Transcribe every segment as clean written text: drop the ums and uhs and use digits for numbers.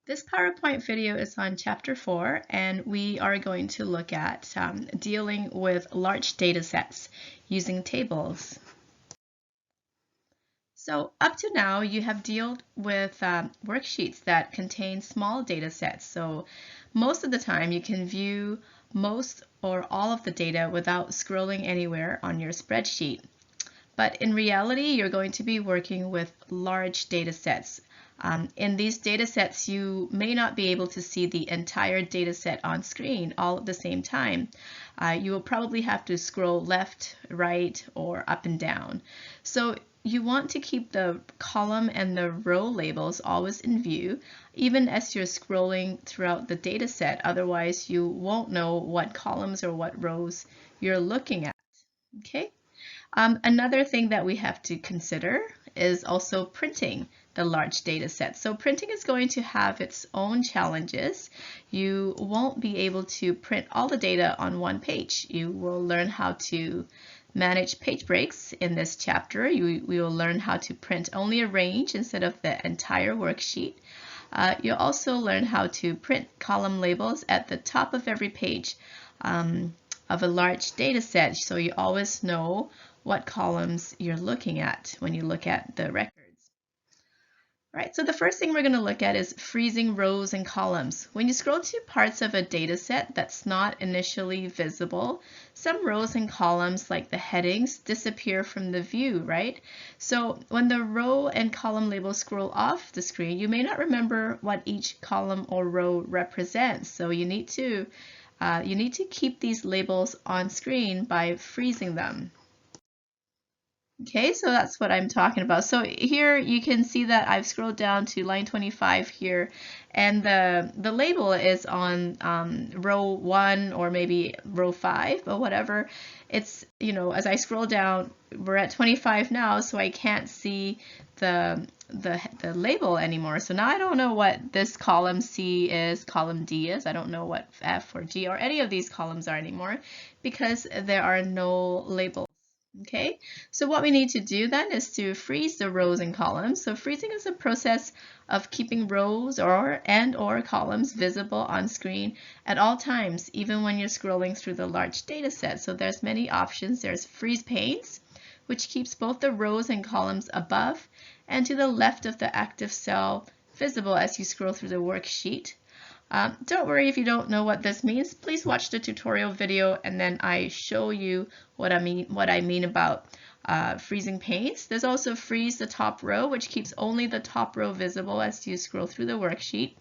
This PowerPoint video is on Chapter 4, and we are going to look at dealing with large data sets using tables. So up to now, you have dealt with worksheets that contain small data sets. So most of the time, you can view most or all of the data without scrolling anywhere on your spreadsheet. But in reality, you're going to be working with large data sets. In these data sets, you may not be able to see the entire data set on screen all at the same time. You will probably have to scroll left, right, or up and down. So you want to keep the column and the row labels always in view, even as you're scrolling throughout the data set. Otherwise, you won't know what columns or what rows you're looking at. Okay? Another thing that we have to consider is also printing the large data set. So printing is going to have its own challenges. You won't be able to print all the data on one page. You will learn how to manage page breaks in this chapter. We will learn how to print only a range instead of the entire worksheet. You'll also learn how to print column labels at the top of every page of a large data set, so you always know what columns you're looking at when you look at the records. Right, so the first thing we're going to look at is freezing rows and columns. When you scroll to parts of a data set that's not initially visible, some rows and columns, like the headings, disappear from the view, right? So when the row and column labels scroll off the screen, you may not remember what each column or row represents. So you need to keep these labels on screen by freezing them. Okay, so that's what I'm talking about. So here you can see that I've scrolled down to line 25 here, and the label is on row 1 or maybe row 5 or whatever. It's, as I scroll down, we're at 25 now, so I can't see the label anymore. So now I don't know what this column C is, column D is. I don't know what F or G or any of these columns are anymore because there are no labels. Okay, so what we need to do then is to freeze the rows and columns. So freezing is a process of keeping rows or columns visible on screen at all times, even when you're scrolling through the large data set. So there's many options. There's freeze panes, which keeps both the rows and columns above and to the left of the active cell visible as you scroll through the worksheet. Don't worry if you don't know what this means. Please watch the tutorial video and then I show you what I mean about freezing panes. There's also freeze the top row, which keeps only the top row visible as you scroll through the worksheet.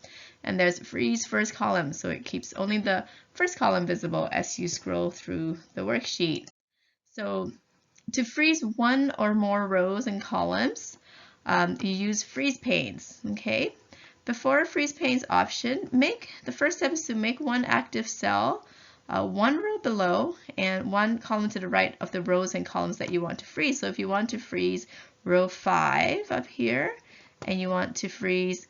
And there's freeze first column, so it keeps only the first column visible as you scroll through the worksheet. So to freeze one or more rows and columns, you use freeze panes, okay? Before freeze panes option, the first step is to make one active cell, one row below, and one column to the right of the rows and columns that you want to freeze. So if you want to freeze row 5 up here, and you want to freeze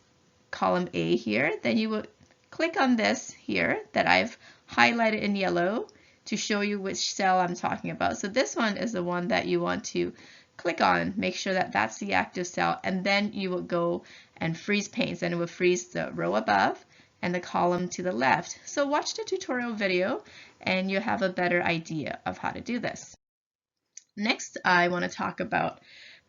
column A here, then you will click on this here that I've highlighted in yellow to show you which cell I'm talking about. So this one is the one that you want to click on, make sure that that's the active cell, and then you will go and freeze panes, and it will freeze the row above and the column to the left. So watch the tutorial video and you'll have a better idea of how to do this. Next, I want to talk about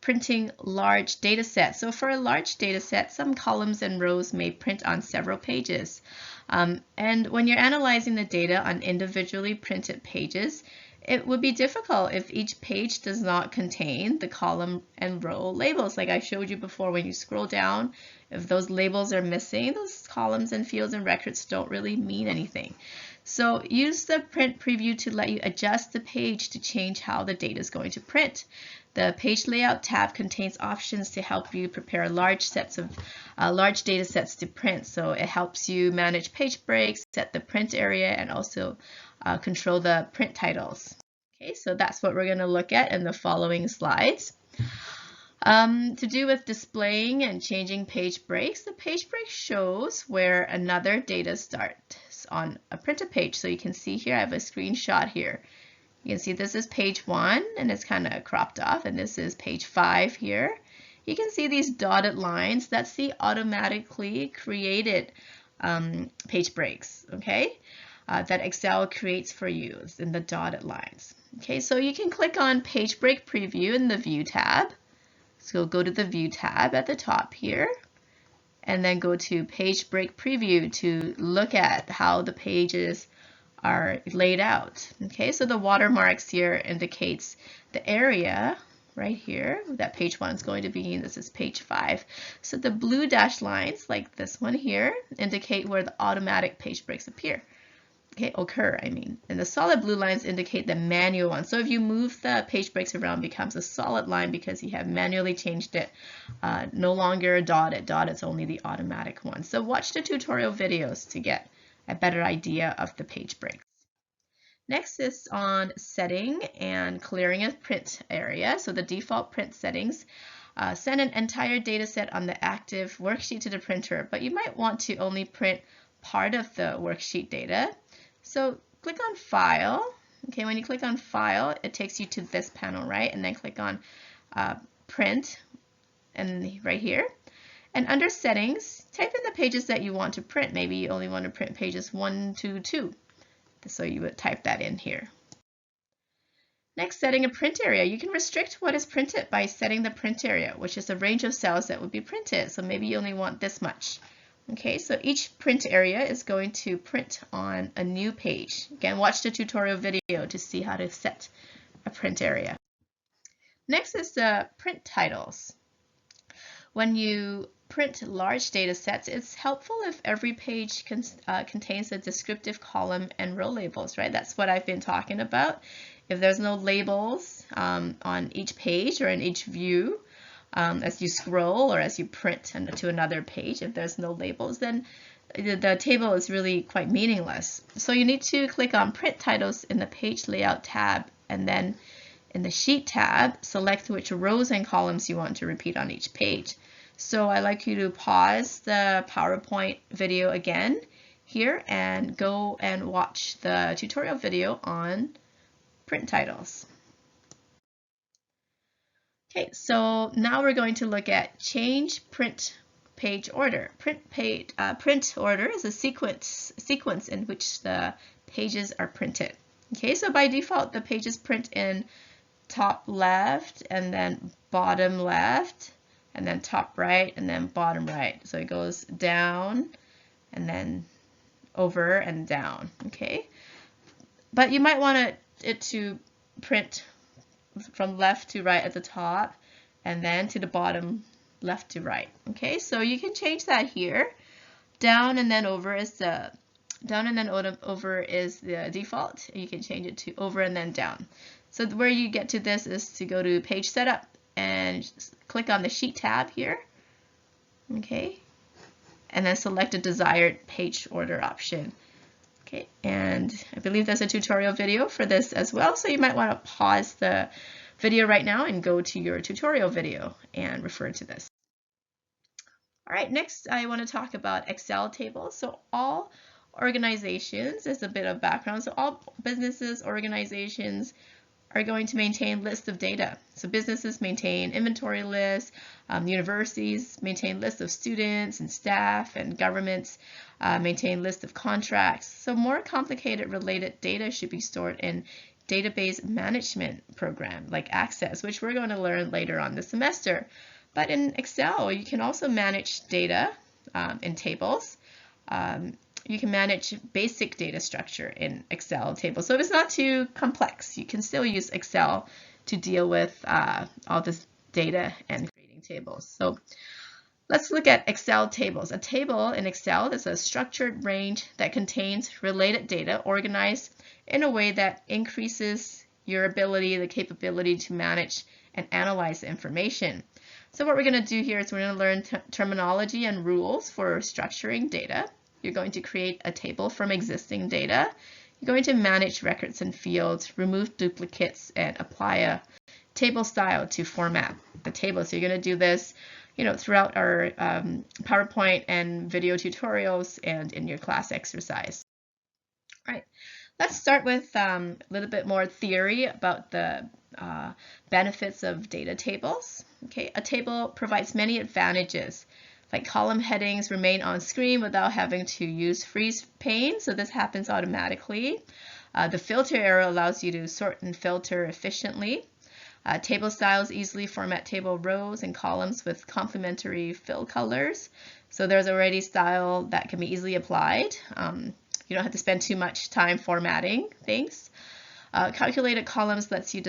printing large data sets. So for a large data set, some columns and rows may print on several pages. And when you're analyzing the data on individually printed pages, it would be difficult if each page does not contain the column and row labels. Like I showed you before, when you scroll down, if those labels are missing, those columns and fields and records don't really mean anything. So use the print preview to let you adjust the page to change how the data is going to print. The page layout tab contains options to help you prepare large data sets to print. So it helps you manage page breaks, set the print area, and also control the print titles. Okay, so that's what we're going to look at in the following slides. To do with displaying and changing page breaks, the page break shows where another data starts on a printed page. So you can see here, I have a screenshot here. You can see this is page 1 and it's kind of cropped off, and this is page 5 here. you can see these dotted lines. That's the automatically created page breaks, okay, that Excel creates for you in the dotted lines. Okay, so you can click on Page Break Preview in the View tab. So go to the View tab at the top here, and then go to Page Break Preview to look at how the pages are laid out. Okay, so the watermarks here indicates the area right here that page 1 is going to be in. This is page 5. So the blue dashed lines, like this one here, indicate where the automatic page breaks occur. And the solid blue lines indicate the manual one. So if you move the page breaks around, it becomes a solid line because you have manually changed it. No longer dotted. It's only the automatic one. So watch the tutorial videos to get a better idea of the page breaks. Next is on setting and clearing a print area. So the default print settings send an entire data set on the active worksheet to the printer, but you might want to only print part of the worksheet data. So click on File. Okay, when you click on File, it takes you to this panel, right? And then click on Print, and right here. And under Settings, type in the pages that you want to print. Maybe you only want to print pages 1 to 2. So you would type that in here. Next, setting a print area. You can restrict what is printed by setting the print area, which is the range of cells that would be printed. So maybe you only want this much. Okay, so each print area is going to print on a new page. Again, watch the tutorial video to see how to set a print area. Next is the print titles. When you print large data sets, it's helpful if every page contains a descriptive column and row labels, right? That's what I've been talking about. If there's no labels on each page or in each view, as you scroll or as you print to another page, if there's no labels, then the table is really quite meaningless. So you need to click on Print Titles in the Page Layout tab, and then in the Sheet tab, select which rows and columns you want to repeat on each page. So I'd like you to pause the PowerPoint video again here and go and watch the tutorial video on print titles. Okay, so now we're going to look at change print page order. Print order is a sequence in which the pages are printed. Okay, so by default, the pages print in top left and then bottom left and then top right and then bottom right. So it goes down and then over and down. Okay, but you might want it to print from left to right at the top and then to the bottom left to right. Okay, so you can change that here. Down and then over is the default. You can change it to over and then down. So where you get to this is to go to Page Setup and click on the Sheet tab here. Okay, and then select a desired page order option. Okay, and I believe there's a tutorial video for this as well, so you might want to pause the video right now and go to your tutorial video and refer to this. All right, next I want to talk about Excel tables. So all organizations, as a bit of background, so all businesses, organizations are going to maintain lists of data. So businesses maintain inventory lists, universities maintain lists of students and staff, and governments maintain lists of contracts. So more complicated related data should be stored in database management program like Access, which we're going to learn later on this semester. But in Excel, you can also manage data in tables. You can manage basic data structure in Excel tables. So if it's not too complex, you can still use Excel to deal with all this data and creating tables. So let's look at Excel tables. A table in Excel is a structured range that contains related data organized in a way that increases your ability, the capability to manage and analyze the information. So what we're going to do here is we're going to learn terminology and rules for structuring data. You're going to create a table from existing data. You're going to manage records and fields, remove duplicates, and apply a table style to format the table. So you're going to do this, throughout our PowerPoint and video tutorials and in your class exercise. All right, let's start with a little bit more theory about the benefits of data tables. Okay, a table provides many advantages, like column headings remain on screen without having to use freeze pane, so this happens automatically. The filter arrow allows you to sort and filter efficiently. Table styles easily format table rows and columns with complementary fill colors. So there's already style that can be easily applied. You don't have to spend too much time formatting things. Calculated columns lets you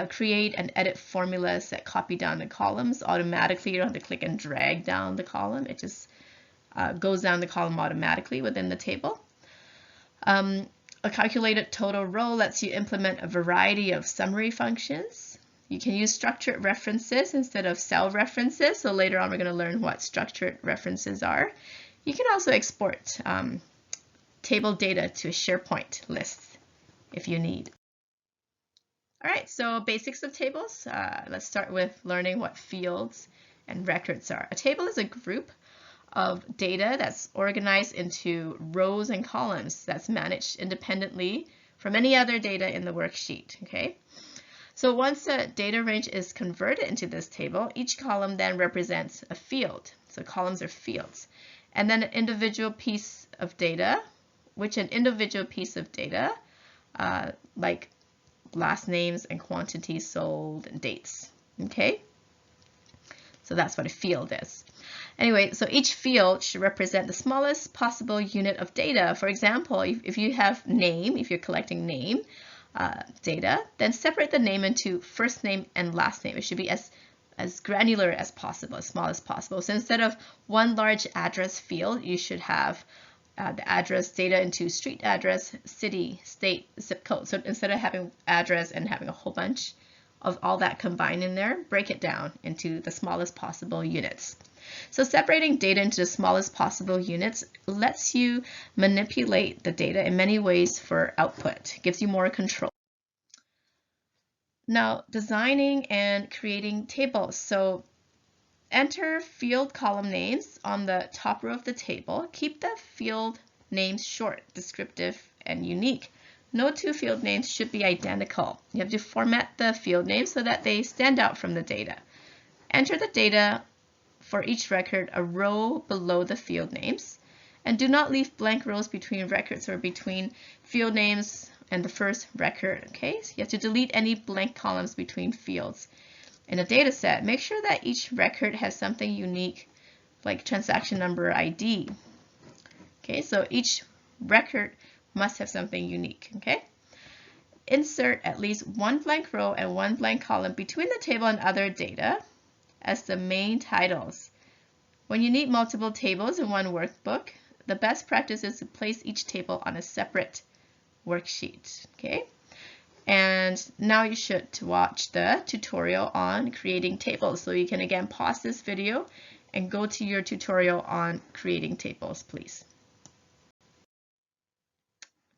create and edit formulas that copy down the columns automatically. You don't have to click and drag down the column. It just goes down the column automatically within the table. A calculated total row lets you implement a variety of summary functions. You can use structured references instead of cell references. So later on, we're going to learn what structured references are. You can also export table data to a SharePoint list if you need. All right, so basics of tables. Let's start with learning what fields and records are. A table is a group of data that's organized into rows and columns that's managed independently from any other data in the worksheet. Okay. So once a data range is converted into this table, each column then represents a field. So columns are fields. And then an individual piece of data, like last names and quantities sold and dates. Okay? So that's what a field is. Anyway, so each field should represent the smallest possible unit of data. For example, if you have name, if you're collecting name, data, then separate the name into first name and last name. It should be as granular as possible, as small as possible. So instead of one large address field, you should have the address data into street address, city, state, zip code. So instead of having address and having a whole bunch of all that combined in there, break it down into the smallest possible units. So separating data into the smallest possible units lets you manipulate the data in many ways for output. It gives you more control. Now, designing and creating tables. So enter field column names on the top row of the table. Keep the field names short, descriptive, and unique. No two field names should be identical. You have to format the field names so that they stand out from the data. Enter the data for each record a row below the field names, and do not leave blank rows between records or between field names and the first record. Okay, so you have to delete any blank columns between fields. In a data set, make sure that each record has something unique, like transaction number ID. Okay, so each record must have something unique. Okay, insert at least one blank row and one blank column between the table and other data as the main titles. When you need multiple tables in one workbook, the best practice is to place each table on a separate worksheet. Okay, and now you should watch the tutorial on creating tables. So you can again pause this video and go to your tutorial on creating tables, please.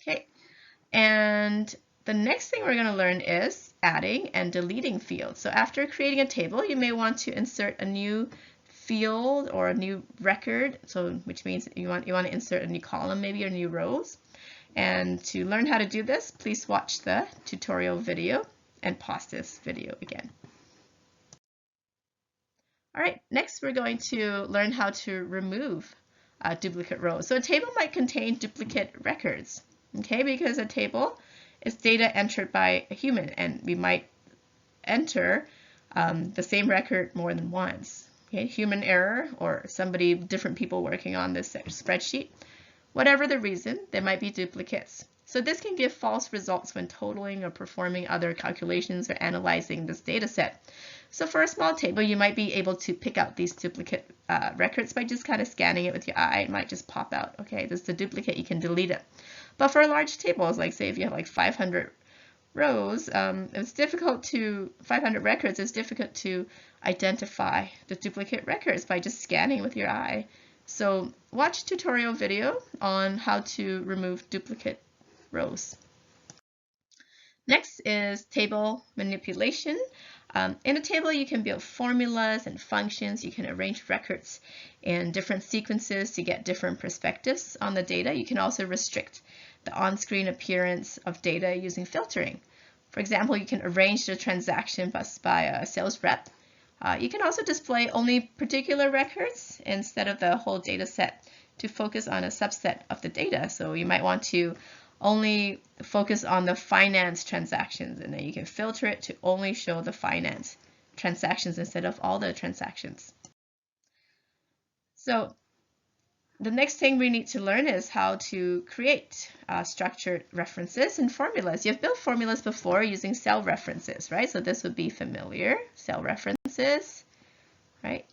Okay, and the next thing we're going to learn is adding and deleting fields. So after creating a table, you may want to insert a new field or a new record, so which means you want to insert a new column maybe or new rows. And to learn how to do this, please watch the tutorial video and pause this video again. All right, next we're going to learn how to remove duplicate rows. So a table might contain duplicate records, okay, because a table is data entered by a human, and we might enter the same record more than once. Okay, human error or different people working on this spreadsheet. Whatever the reason, there might be duplicates. So this can give false results when totaling or performing other calculations or analyzing this data set. So for a small table, you might be able to pick out these duplicate records by just kind of scanning it with your eye. It might just pop out. Okay, this is a duplicate, you can delete it. But for large tables, like say if you have like 500 rows, it's difficult to, 500 records, it's difficult to identify the duplicate records by just scanning with your eye. So watch tutorial video on how to remove duplicate rows. Next is table manipulation. In a table, you can build formulas and functions. You can arrange records in different sequences to get different perspectives on the data. You can also restrict the on-screen appearance of data using filtering. For example, you can arrange the transaction by a sales rep You can also display only particular records instead of the whole data set to focus on a subset of the data. So you might want to only focus on the finance transactions, and then you can filter it to only show the finance transactions instead of all the transactions. So the next thing we need to learn is how to create structured references and formulas. You've built formulas before using cell references, right? So this would be familiar, cell references, right?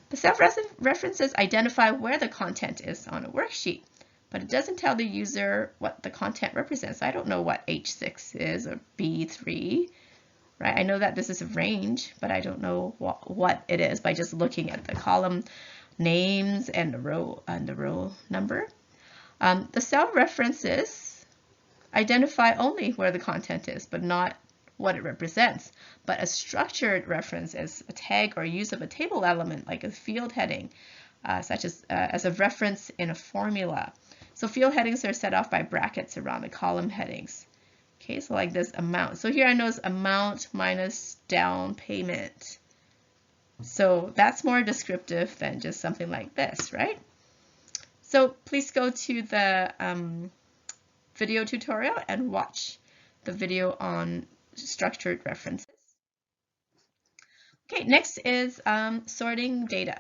The cell references identify where the content is on a worksheet, but it doesn't tell the user what the content represents. I don't know what H6 is or B3, right? I know that this is a range, but I don't know what it is by just looking at the column names and the row number. The cell references identify only where the content is, but not what it represents. But a structured reference is a tag or use of a table element, like a field heading, such as a reference in a formula. So field headings are set off by brackets around the column headings. Okay, so like this amount. So here I know it's amount minus down payment. So that's more descriptive than just something like this, right? So please go to the video tutorial and watch the video on structured references. Okay, next is sorting data.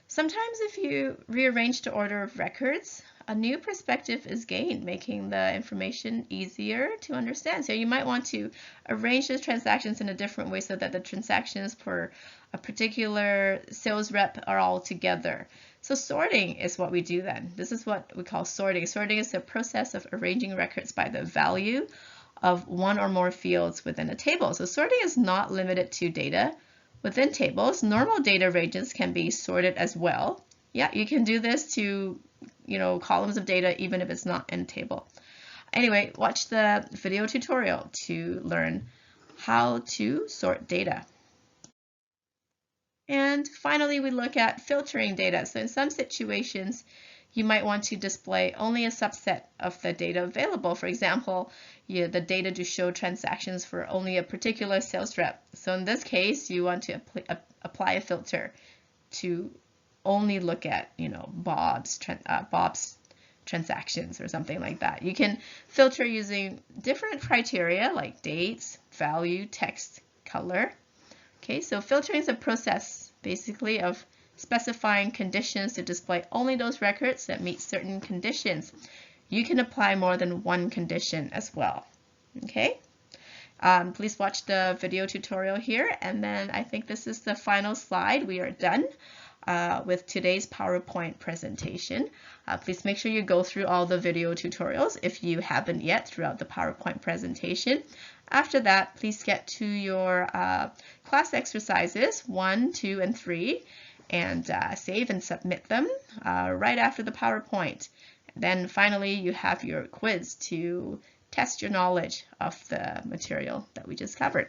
Sometimes if you rearrange the order of records, a new perspective is gained, making the information easier to understand. So you might want to arrange the transactions in a different way so that the transactions for a particular sales rep are all together. So sorting is what we do then. This is what we call sorting. Sorting is the process of arranging records by the value of one or more fields within a table. So sorting is not limited to data within tables. Normal data ranges can be sorted as well. Yeah, you can do this to, columns of data even if it's not in a table. Anyway, watch the video tutorial to learn how to sort data. And finally, we look at filtering data. So in some situations, you might want to display only a subset of the data available. For example, the data to show transactions for only a particular sales rep. So in this case, you want to apply a filter to only look at, Bob's transactions or something like that. You can filter using different criteria like dates, value, text, color. Okay, so filtering is a process basically of specifying conditions to display only those records that meet certain conditions. You can apply more than one condition as well. Okay, please watch the video tutorial here, and then I think this is the final slide. We are done with today's PowerPoint presentation. Please make sure you go through all the video tutorials if you haven't yet throughout the PowerPoint presentation. After that, please get to your class exercises 1, 2, and 3 and save and submit them right after the PowerPoint. Then finally, you have your quiz to test your knowledge of the material that we just covered.